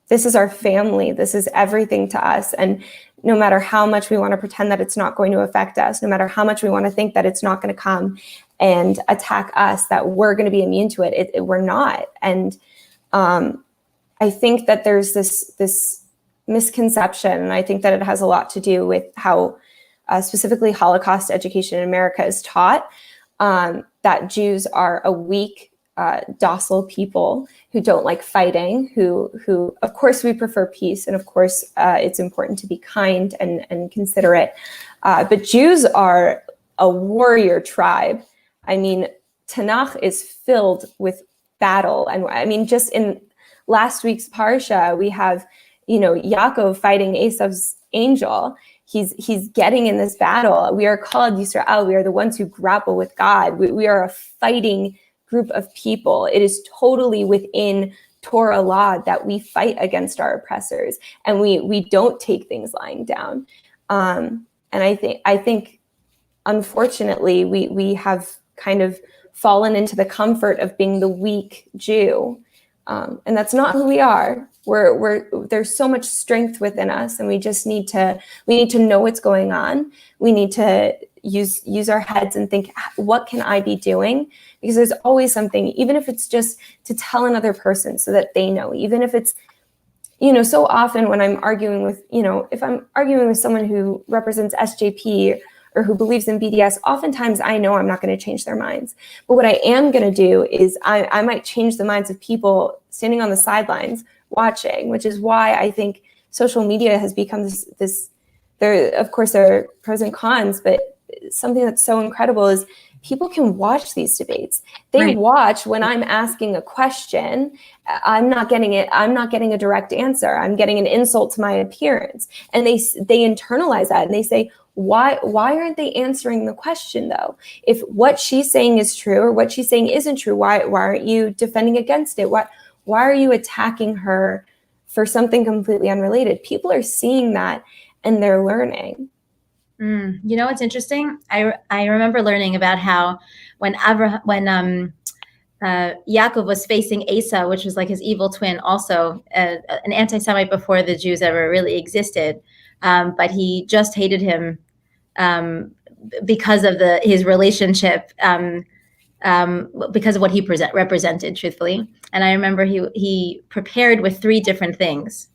This is our family. This is everything to us. And no matter how much we want to pretend that it's not going to affect us, no matter how much we want to think that it's not going to come and attack us, that we're going to be immune to it, we're not. And I think that there's this misconception, and I think that it has a lot to do with how specifically Holocaust education in America is taught, that Jews are a weak, docile people who don't like fighting, who of course we prefer peace, and of course it's important to be kind and considerate, but Jews are a warrior tribe. I mean, Tanakh is filled with battle, and I mean, just in last week's parsha, we have, you know, Yaakov fighting Esav's angel. He's getting in this battle. We are called Yisrael. We are the ones who grapple with God. We are a fighting group of people. It is totally within Torah law that we fight against our oppressors, and we don't take things lying down. And I think unfortunately we have kind of fallen into the comfort of being the weak Jew, and that's not who we are. There's so much strength within us, and we need to know what's going on. We need to use our heads and think, what can I be doing? Because there's always something, even if it's just to tell another person so that they know, even if it's, you know, so often when I'm arguing with, you know, if I'm arguing with someone who represents SJP or who believes in BDS, oftentimes I know I'm not going to change their minds. But what I am going to do is I might change the minds of people standing on the sidelines watching, which is why I think social media has become this there, of course, there are pros and cons, but something that's so incredible is people can watch these debates. They watch when I'm asking a question, I'm not getting it. I'm not getting a direct answer. I'm getting an insult to my appearance. And they internalize that, and they say, why aren't they answering the question though? If what she's saying is true or what she's saying isn't true, why aren't you defending against it? Why are you attacking her for something completely unrelated? People are seeing that and they're learning. You know what's interesting? I remember learning about how when Yaakov was facing Asa, which was like his evil twin, also an anti-Semite before the Jews ever really existed, but he just hated him because of his relationship, because of what he represented, truthfully. And I remember he prepared with 3 different things,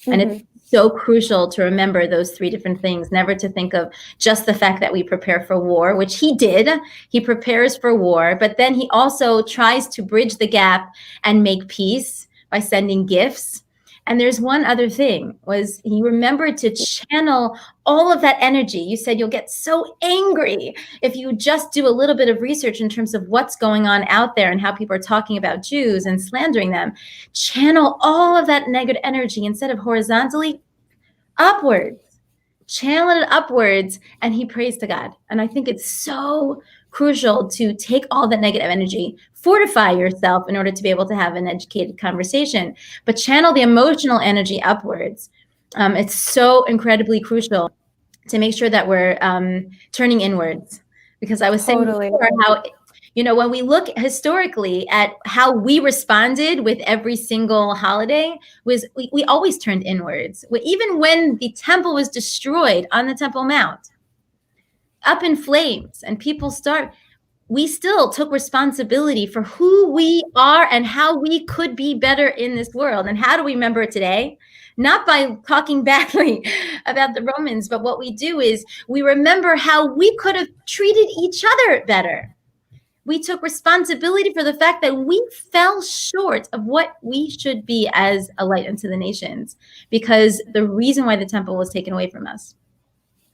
and it's so crucial to remember those 3 different things, never to think of just the fact that we prepare for war, which he did. He prepares for war, but then he also tries to bridge the gap and make peace by sending gifts And there's one other thing, was he remembered to channel all of that energy. You said you'll get so angry if you just do a little bit of research in terms of what's going on out there and how people are talking about Jews and slandering them. Channel all of that negative energy, instead of horizontally, upwards. Channel it upwards, and he prays to God. And I think it's so crucial to take all that negative energy, fortify yourself in order to be able to have an educated conversation, but channel the emotional energy upwards. It's so incredibly crucial to make sure that we're turning inwards. Because I was saying before how, when we look historically at how we responded with every single holiday, was we always turned inwards. Even when the temple was destroyed on the Temple Mount, up in flames, and we still took responsibility for who we are and how we could be better in this world. And how do we remember it today? Not by talking badly about the Romans, but what we do is we remember how we could have treated each other better. We took responsibility for the fact that we fell short of what we should be as a light unto the nations, because the reason why the temple was taken away from us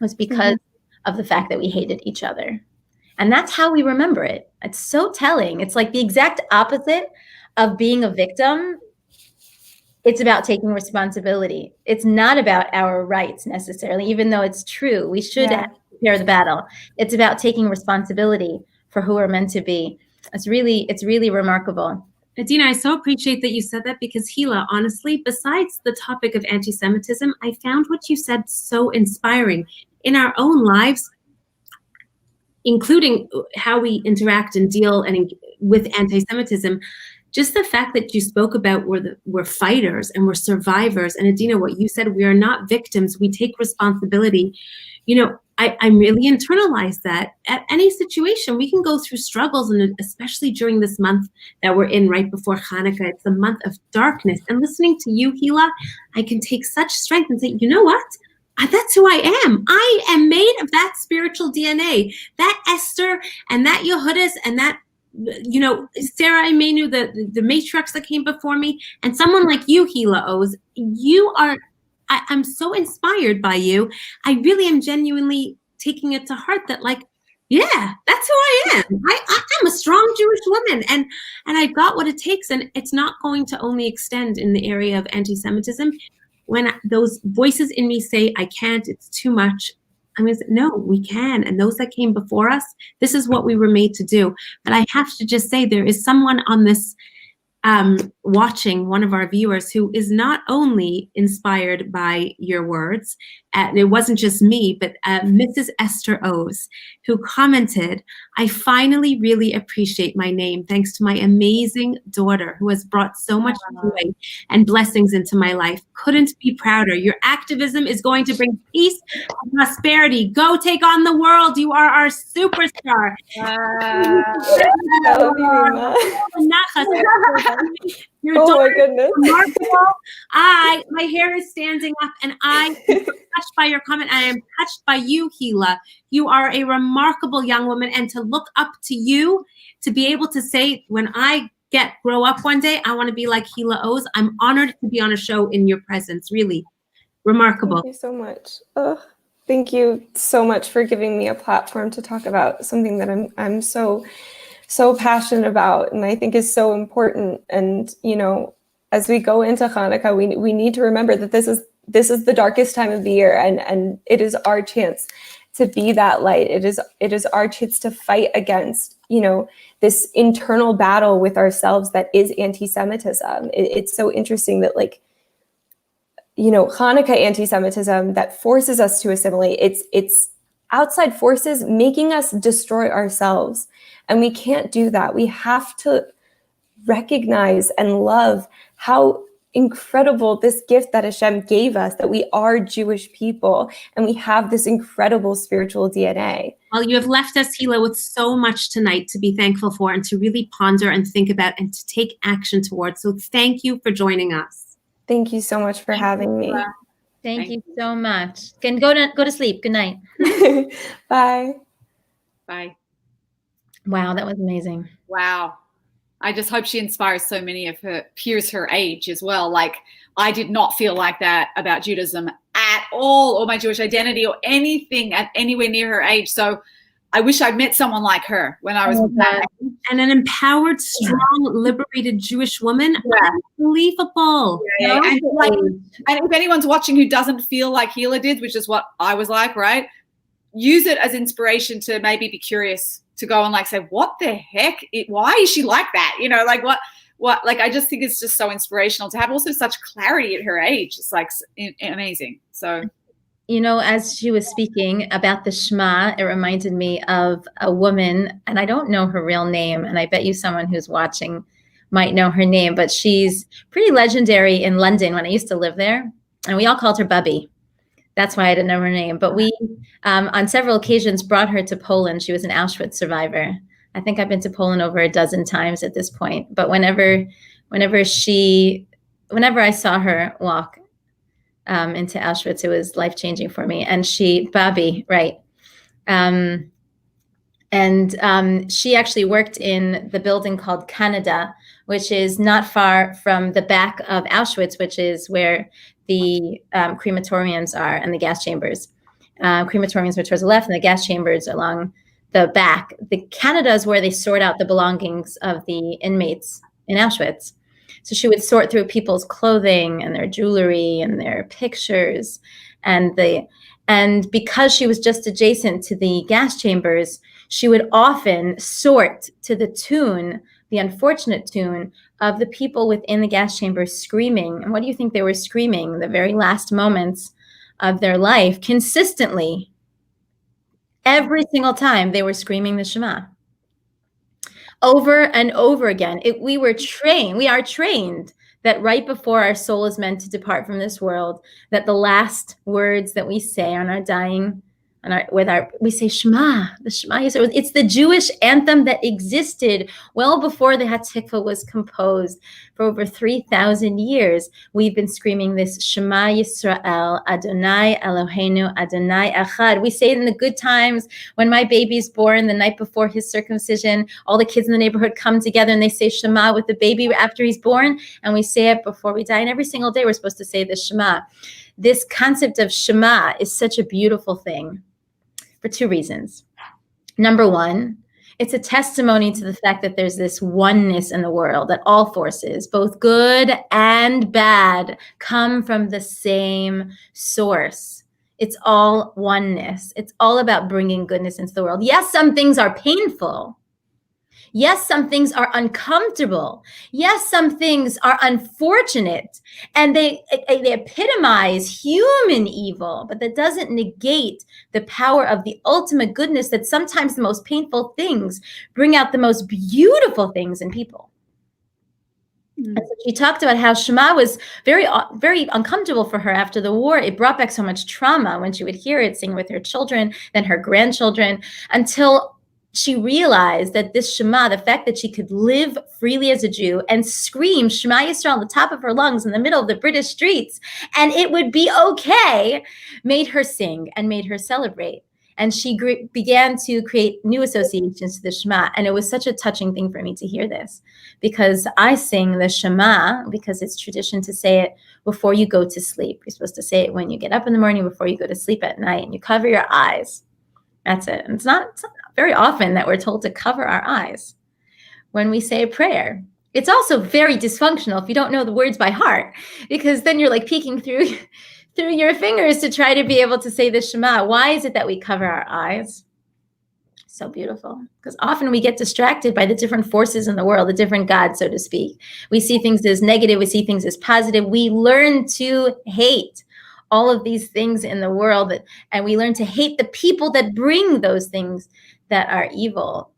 was because of the fact that we hated each other. And that's how we remember it. It's so telling. It's like the exact opposite of being a victim. It's about taking responsibility. It's not about our rights necessarily, even though it's true. We should prepare the battle. It's about taking responsibility for who we're meant to be. It's really remarkable. Adina, I so appreciate that you said that, because Hila, honestly, besides the topic of anti-Semitism, I found what you said so inspiring. In our own lives, including how we interact and deal with anti-Semitism, just the fact that you spoke about we're fighters and we're survivors. And Adina, what you said, we are not victims, we take responsibility. I really internalized that. At any situation, we can go through struggles, and especially during this month that we're in right before Hanukkah, it's a month of darkness. And listening to you, Hila, I can take such strength and say, you know what? That's who I am. I am made of that spiritual DNA, that Esther and that Yehudis and that, Sarah Imenu, the matriarchs that came before me, and someone like you, Hila Oz. I'm so inspired by you. I really am genuinely taking it to heart that, that's who I am. I'm a strong Jewish woman, and I've got what it takes. And it's not going to only extend in the area of anti-Semitism. When those voices in me say, I can't, it's too much, I'm going to say, no, we can. And those that came before us, this is what we were made to do. But I have to just say, there is someone on this watching, one of our viewers, who is not only inspired by your words, and it wasn't just me, but Mrs. Esther Oz, who commented, I finally really appreciate my name, thanks to my amazing daughter, who has brought so much joy and blessings into my life. Couldn't be prouder. Your activism is going to bring peace and prosperity. Go take on the world. You are our superstar. I love you, Rima. Your Oh my daughter goodness. is remarkable. My hair is standing up, and I am touched by your comment. I am touched by you, Hila. You are a remarkable young woman, and to look up to you, to be able to say, when I grow up one day, I want to be like Hila Oz. I'm honored to be on a show in your presence. Really remarkable. Thank you so much. Thank you so much for giving me a platform to talk about something that I'm so passionate about, and I think is so important. And as we go into Hanukkah, we need to remember that this is the darkest time of the year, and it is our chance to be that light. It is our chance to fight against this internal battle with ourselves that is anti-Semitism. It's so interesting that Hanukkah anti-Semitism that forces us to assimilate. It's outside forces making us destroy ourselves. And we can't do that. We have to recognize and love how incredible this gift that Hashem gave us, that we are Jewish people and we have this incredible spiritual DNA. Well, you have left us, Hila, with so much tonight to be thankful for and to really ponder and think about and to take action towards. So thank you for joining us. Thank you so much for having me. Thank you so much. Can go to sleep. Good night. Bye. Bye. Wow, that was amazing. Wow. I just hope she inspires so many of her peers her age as well. Like, I did not feel like that about Judaism at all, or my Jewish identity, or anything at anywhere near her age. So I wish I'd met someone like her when I was that age. And an empowered, strong, liberated Jewish woman. Unbelievable. Yeah. And if anyone's watching who doesn't feel like Hila did, which is what I was like, right? Use it as inspiration to maybe be curious, to go and like say, what the heck? Why is she like that? You know, like what, like, I just think it's just so inspirational to have also such clarity at her age. It's like amazing. So, you know, as she was speaking about the Shema, it reminded me of a woman, and I don't know her real name, and I bet you someone who's watching might know her name, but she's pretty legendary in London when I used to live there, and we all called her Bubby. That's why I didn't know her name. But we, on several occasions, brought her to Poland. She was an Auschwitz survivor. I think I've been to Poland over a dozen times at this point. But whenever I saw her walk into Auschwitz, it was life-changing for me. And Bobby, right. She actually worked in the building called Canada, which is not far from the back of Auschwitz, which is where the crematoriums are and the gas chambers. Crematoriums were towards the left and the gas chambers along the back. The Canada is where they sort out the belongings of the inmates in Auschwitz. So she would sort through people's clothing and their jewelry and their pictures. And because she was just adjacent to the gas chambers, she would often sort to the unfortunate tune of the people within the gas chambers screaming. And what do you think they were screaming? The very last moments of their life, consistently. Every single time they were screaming the Shema. Over and over again. We are trained that right before our soul is meant to depart from this world, that the last words that we say on our dying, we say Shema, the Shema Yisrael. It's the Jewish anthem that existed well before the Hatikvah was composed. For over 3,000 years, we've been screaming this Shema Yisrael, Adonai Eloheinu, Adonai Echad. We say it in the good times when my baby's born, the night before his circumcision. All the kids in the neighborhood come together and they say Shema with the baby after he's born, and we say it before we die. And every single day we're supposed to say the Shema. This concept of Shema is such a beautiful thing. For two reasons. Number one, it's a testimony to the fact that there's this oneness in the world, that all forces, both good and bad, come from the same source. It's all oneness. It's all about bringing goodness into the world. Yes, some things are painful. Yes, some things are uncomfortable. Yes, some things are unfortunate, and they epitomize human evil, but that doesn't negate the power of the ultimate goodness, that sometimes the most painful things bring out the most beautiful things in people. And so she talked about how Shema was very, very uncomfortable for her after the war. It brought back so much trauma when she would hear it, sing with her children, then her grandchildren, until she realized that this Shema, the fact that she could live freely as a Jew and scream Shema Yisrael on the top of her lungs in the middle of the British streets, and it would be okay, made her sing and made her celebrate. And she began to create new associations to the Shema. And it was such a touching thing for me to hear this, because I sing the Shema because it's tradition to say it before you go to sleep. You're supposed to say it when you get up in the morning, before you go to sleep at night, and you cover your eyes. That's it. And it's not very often that we're told to cover our eyes when we say a prayer. It's also very dysfunctional if you don't know the words by heart, because then you're like peeking through your fingers to try to be able to say the Shema. Why is it that we cover our eyes? So beautiful, because often we get distracted by the different forces in the world, the different gods, so to speak. We see things as negative. We see things as positive. We learn to hate all of these things in the world, and we learn to hate the people that bring those things that are evil.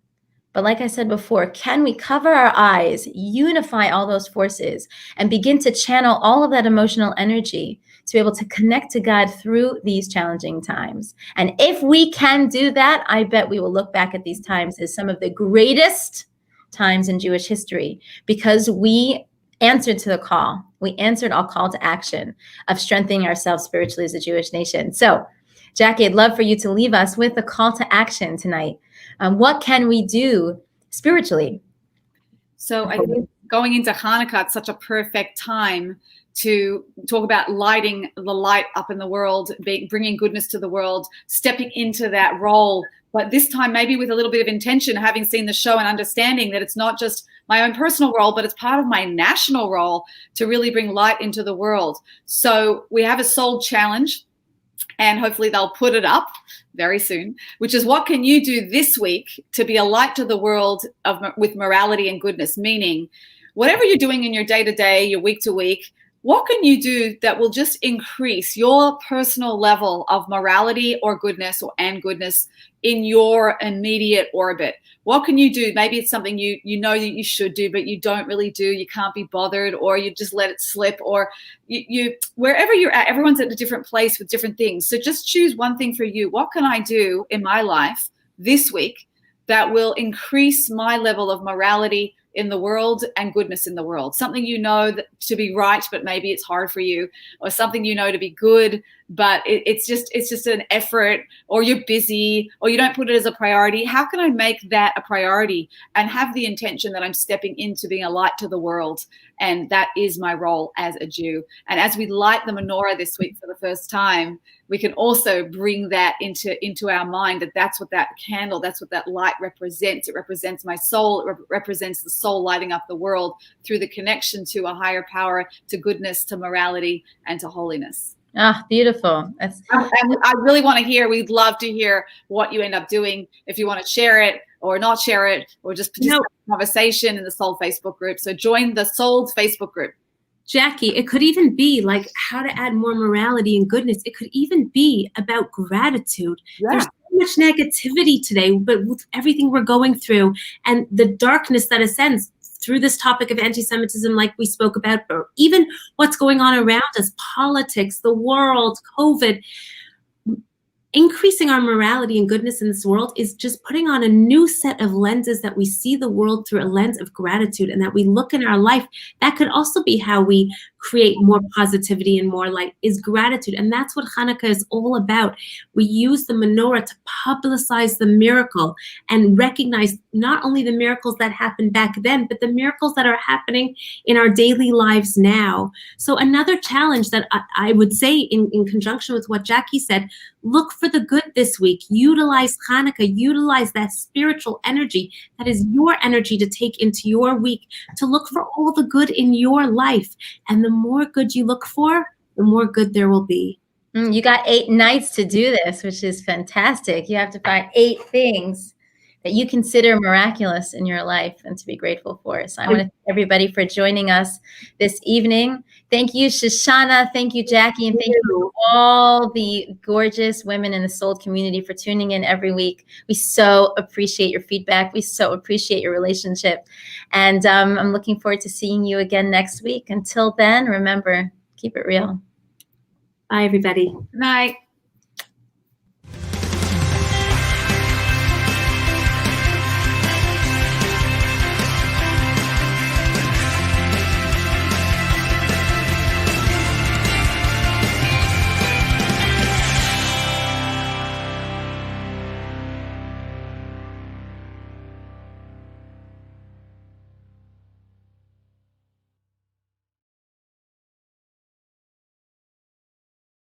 But like I said before, can we cover our eyes, unify all those forces, and begin to channel all of that emotional energy to be able to connect to God through these challenging times? And if we can do that, I bet we will look back at these times as some of the greatest times in Jewish history, because we answered to the call. We answered our call to action of strengthening ourselves spiritually as a Jewish nation. So, Jackie, I'd love for you to leave us with a call to action tonight. What can we do spiritually? So I think going into Hanukkah, it's such a perfect time to talk about lighting the light up in the world, bringing goodness to the world, stepping into that role. But this time, maybe with a little bit of intention, having seen the show and understanding that it's not just my own personal role, but it's part of my national role to really bring light into the world. So we have a soul challenge, and hopefully they'll put it up very soon, which is, what can you do this week to be a light to the world with morality and goodness? Meaning, whatever you're doing in your day-to-day, your week-to-week, what can you do that will just increase your personal level of morality or goodness and goodness in your immediate orbit? What can you do? Maybe it's something you know that you should do, but you don't really do. You can't be bothered, or you just let it slip, or you wherever you're at, everyone's at a different place with different things. So just choose one thing for you. What can I do in my life this week that will increase my level of morality in the world and goodness in the world? Something you know that to be right, but maybe it's hard for you, or something you know to be good, but it's just an effort, or you're busy, or you don't put it as a priority. How can I make that a priority and have the intention that I'm stepping into being a light to the world? And that is my role as a Jew. And as we light the menorah this week for the first time, we can also bring that into our mind, that that's what that candle, that's what that light represents. It represents my soul. It represents the soul lighting up the world through the connection to a higher power, to goodness, to morality, and to holiness. Ah, beautiful. That's And I really want to hear, we'd love to hear what you end up doing, if you want to share it or not share it, or just participate in conversation in the Soul Facebook group. So join the Soul's Facebook group. Jackie, it could even be like how to add more morality and goodness. It could even be about gratitude. Yeah. There's so much negativity today, but with everything we're going through and the darkness that ascends through this topic of anti-Semitism, like we spoke about, or even what's going on around us, politics, the world, COVID. Increasing our morality and goodness in this world is just putting on a new set of lenses, that we see the world through a lens of gratitude, and that we look in our life. That could also be how we create more positivity and more light, is gratitude. And that's what Hanukkah is all about. We use the menorah to publicize the miracle and recognize not only the miracles that happened back then, but the miracles that are happening in our daily lives now. So another challenge that I would say in conjunction with what Jackie said, look for the good this week. Utilize Hanukkah, utilize that spiritual energy that is your energy to take into your week, to look for all the good in your life. And the more good you look for, the more good there will be. You got 8 nights to do this, which is fantastic. You have to find 8 things that you consider miraculous in your life and to be grateful for. So I want to thank everybody for joining us this evening. Thank you, Shoshana. Thank you, Jackie. And thank you all the gorgeous women in the Soul community for tuning in every week. We so appreciate your feedback. We so appreciate your relationship. And I'm looking forward to seeing you again next week. Until then, remember, keep it real. Bye, everybody. Good night.